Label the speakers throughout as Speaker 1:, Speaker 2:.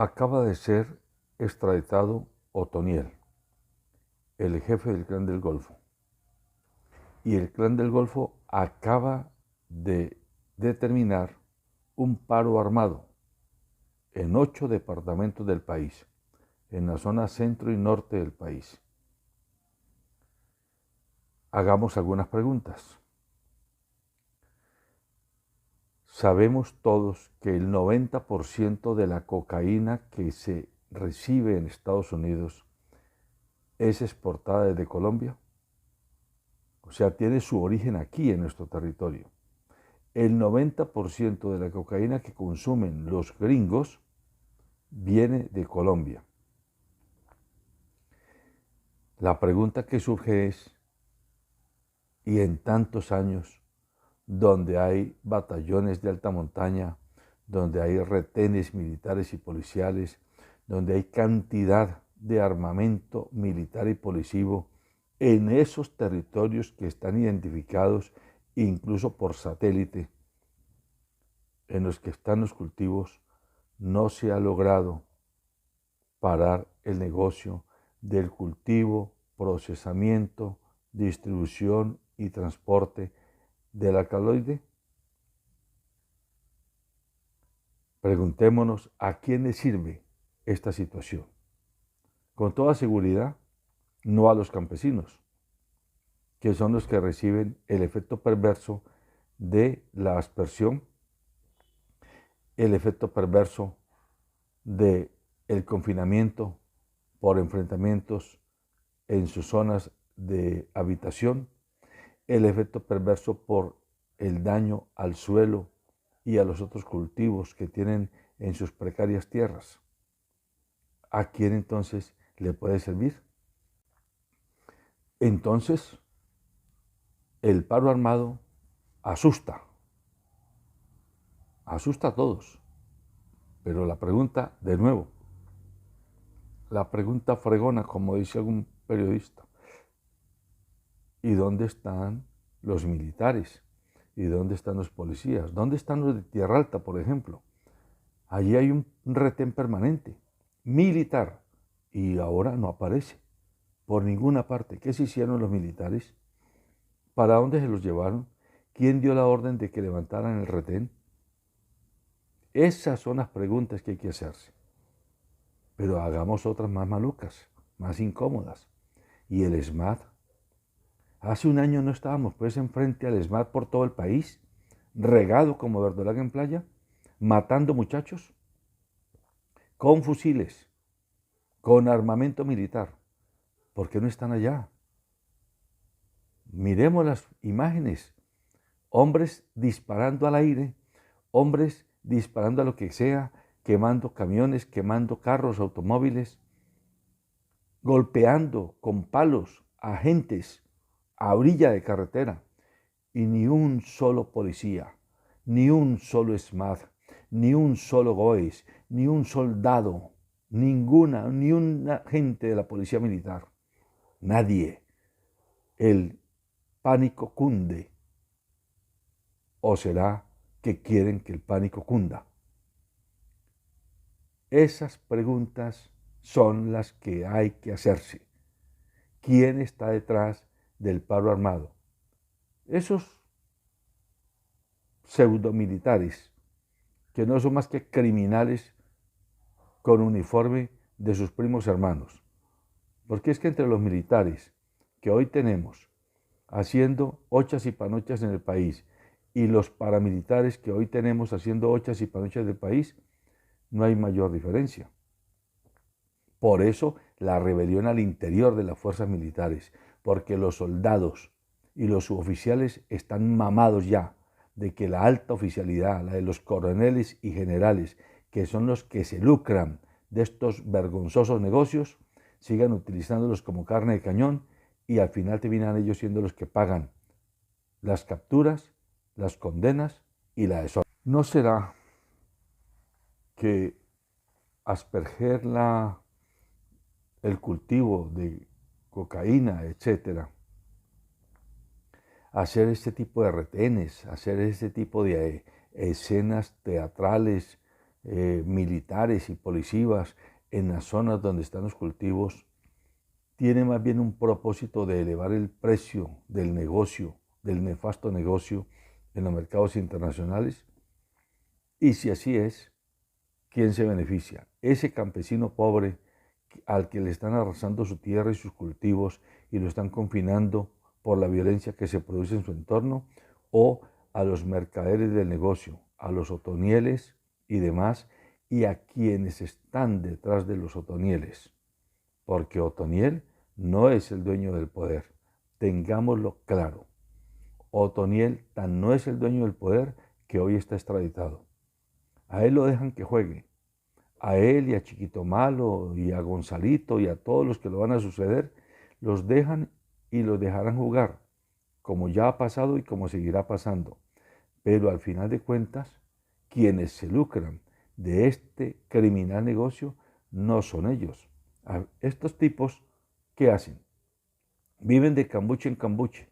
Speaker 1: Acaba de ser extraditado Otoniel, el jefe del Clan del Golfo. Y el Clan del Golfo acaba de determinar un paro armado en 8 departamentos del país, en la zona centro y norte del país. Hagamos algunas preguntas. Sabemos todos que el 90% de la cocaína que se recibe en Estados Unidos es exportada desde Colombia. O sea, tiene su origen aquí en nuestro territorio. El 90% de la cocaína que consumen los gringos viene de Colombia. La pregunta que surge es, ¿y en tantos años, donde hay batallones de alta montaña, donde hay retenes militares y policiales, donde hay cantidad de armamento militar y policivo en esos territorios que están identificados incluso por satélite, en los que están los cultivos, no se ha logrado parar el negocio del cultivo, procesamiento, distribución y transporte del alcaloide? Preguntémonos a quién le sirve esta situación. Con toda seguridad, no a los campesinos, que son los que reciben el efecto perverso de la aspersión, el efecto perverso de el confinamiento por enfrentamientos en sus zonas de habitación, el efecto perverso por el daño al suelo y a los otros cultivos que tienen en sus precarias tierras. ¿A quién entonces le puede servir? Entonces, el paro armado asusta a todos. Pero la pregunta, de nuevo, la pregunta fregona, como dice algún periodista, ¿y dónde están los militares? ¿Y dónde están los policías? ¿Dónde están los de Tierra Alta, por ejemplo? Allí hay un retén permanente, militar, y ahora no aparece por ninguna parte. ¿Qué se hicieron los militares? ¿Para dónde se los llevaron? ¿Quién dio la orden de que levantaran el retén? Esas son las preguntas que hay que hacerse. Pero hagamos otras más malucas, más incómodas. ¿Y el ESMAD? Hace un año no estábamos pues enfrente al ESMAD por todo el país, regado como verdolaga en playa, matando muchachos, con fusiles, con armamento militar. ¿Por qué no están allá? Miremos las imágenes. Hombres disparando al aire, hombres disparando a lo que sea, quemando camiones, quemando carros, automóviles, golpeando con palos a agentes a orilla de carretera, y ni un solo policía, ni un solo ESMAD, ni un solo GOES, ni un soldado, ni un agente de la policía militar, nadie. El pánico cunde. ¿O será que quieren que el pánico cunda? Esas preguntas son las que hay que hacerse. ¿Quién está detrás del paro armado? Esos pseudomilitares, que no son más que criminales con uniforme de sus primos hermanos. Porque es que entre los militares que hoy tenemos haciendo ochas y panochas en el país y los paramilitares que hoy tenemos haciendo ochas y panochas del país, no hay mayor diferencia. Por eso la rebelión al interior de las fuerzas militares, porque los soldados y los suboficiales están mamados ya de que la alta oficialidad, la de los coroneles y generales, que son los que se lucran de estos vergonzosos negocios, sigan utilizándolos como carne de cañón y al final terminan ellos siendo los que pagan las capturas, las condenas y la deshonra. ¿No será que asperger el cultivo de cocaína, etcétera, hacer este tipo de retenes, hacer este tipo de escenas teatrales militares y policías en las zonas donde están los cultivos, tiene más bien un propósito de elevar el precio del negocio, del nefasto negocio en los mercados internacionales? Y si así es, ¿quién se beneficia? ¿Ese campesino pobre al que le están arrasando su tierra y sus cultivos y lo están confinando por la violencia que se produce en su entorno? ¿O a los mercaderes del negocio, a los otonieles y demás, y a quienes están detrás de los otonieles? Porque Otoniel no es el dueño del poder, tengámoslo claro. Otoniel tan no es el dueño del poder que hoy está extraditado. A él lo dejan que juegue. A él y a Chiquito Malo y a Gonzalito y a todos los que lo van a suceder, los dejan y los dejarán jugar, como ya ha pasado y como seguirá pasando. Pero al final de cuentas, quienes se lucran de este criminal negocio no son ellos. Estos tipos, ¿qué hacen? Viven de cambuche en cambuche,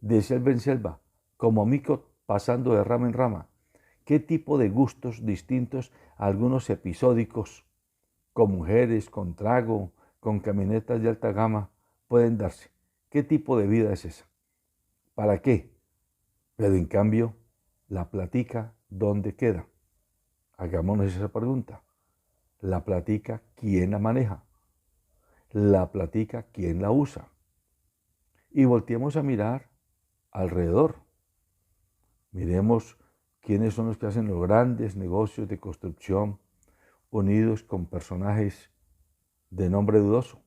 Speaker 1: de selva en selva, como mico pasando de rama en rama. ¿Qué tipo de gustos distintos, algunos episódicos, con mujeres, con trago, con camionetas de alta gama, pueden darse? ¿Qué tipo de vida es esa? ¿Para qué? Pero en cambio, la platica, ¿dónde queda? Hagámonos esa pregunta. La platica, ¿quién la maneja? La platica, ¿quién la usa? Y volteemos a mirar alrededor. Miremos quiénes son los que hacen los grandes negocios de construcción unidos con personajes de nombre dudoso.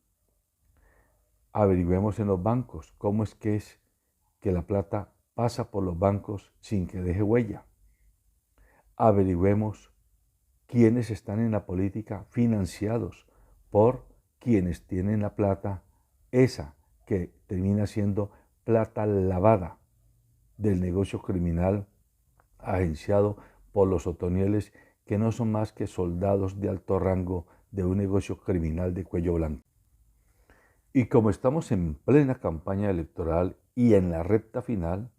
Speaker 1: Averigüemos en los bancos cómo es que la plata pasa por los bancos sin que deje huella. Averigüemos quiénes están en la política financiados por quienes tienen la plata, esa que termina siendo plata lavada del negocio criminal agenciado por los otonieles, que no son más que soldados de alto rango de un negocio criminal de cuello blanco. Y como estamos en plena campaña electoral y en la recta final,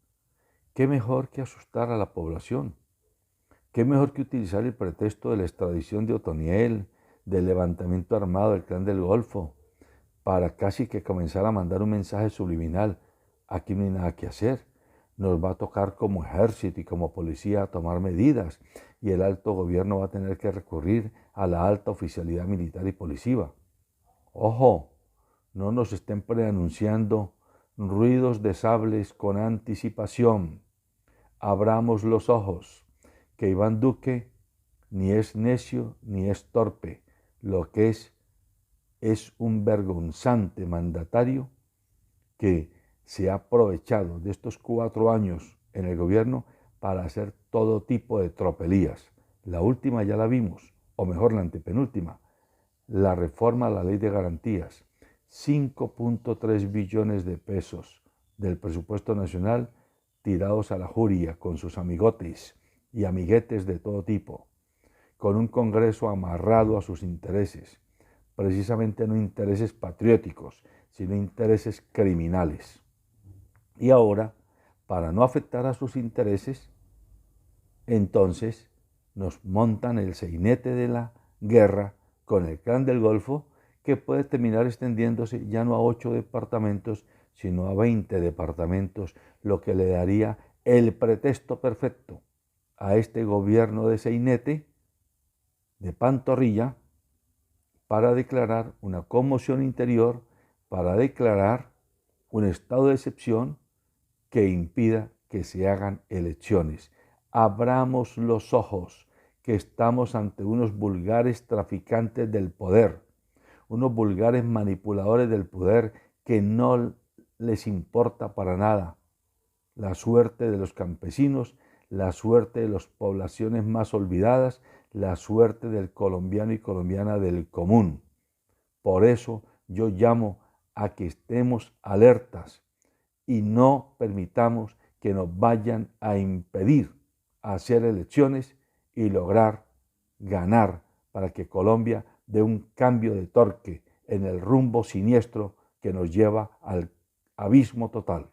Speaker 1: ¿qué mejor que asustar a la población? ¿Qué mejor que utilizar el pretexto de la extradición de Otoniel, del levantamiento armado del Clan del Golfo, para casi que comenzar a mandar un mensaje subliminal? Aquí no hay nada que hacer. Nos va a tocar como ejército y como policía tomar medidas, y el alto gobierno va a tener que recurrir a la alta oficialidad militar y policiva. Ojo, no nos estén preanunciando ruidos de sables con anticipación. Abramos los ojos, que Iván Duque ni es necio ni es torpe. Lo que es un vergonzante mandatario que se ha aprovechado de estos 4 años en el gobierno para hacer todo tipo de tropelías. La última ya la vimos, o mejor la antepenúltima, la reforma a la ley de garantías. 5.3 billones de pesos del presupuesto nacional tirados a la juria con sus amigotes y amiguetes de todo tipo, con un Congreso amarrado a sus intereses, precisamente no intereses patrióticos, sino intereses criminales. Y ahora, para no afectar a sus intereses, entonces nos montan el sainete de la guerra con el Clan del Golfo, que puede terminar extendiéndose ya no a 8 departamentos, sino a 20 departamentos, lo que le daría el pretexto perfecto a este gobierno de sainete, de pantorrilla, para declarar una conmoción interior, para declarar un estado de excepción que impida que se hagan elecciones. Abramos los ojos, que estamos ante unos vulgares traficantes del poder, unos vulgares manipuladores del poder que no les importa para nada la suerte de los campesinos, la suerte de las poblaciones más olvidadas, la suerte del colombiano y colombiana del común. Por eso yo llamo a que estemos alertas y no permitamos que nos vayan a impedir hacer elecciones y lograr ganar para que Colombia dé un cambio de torque en el rumbo siniestro que nos lleva al abismo total.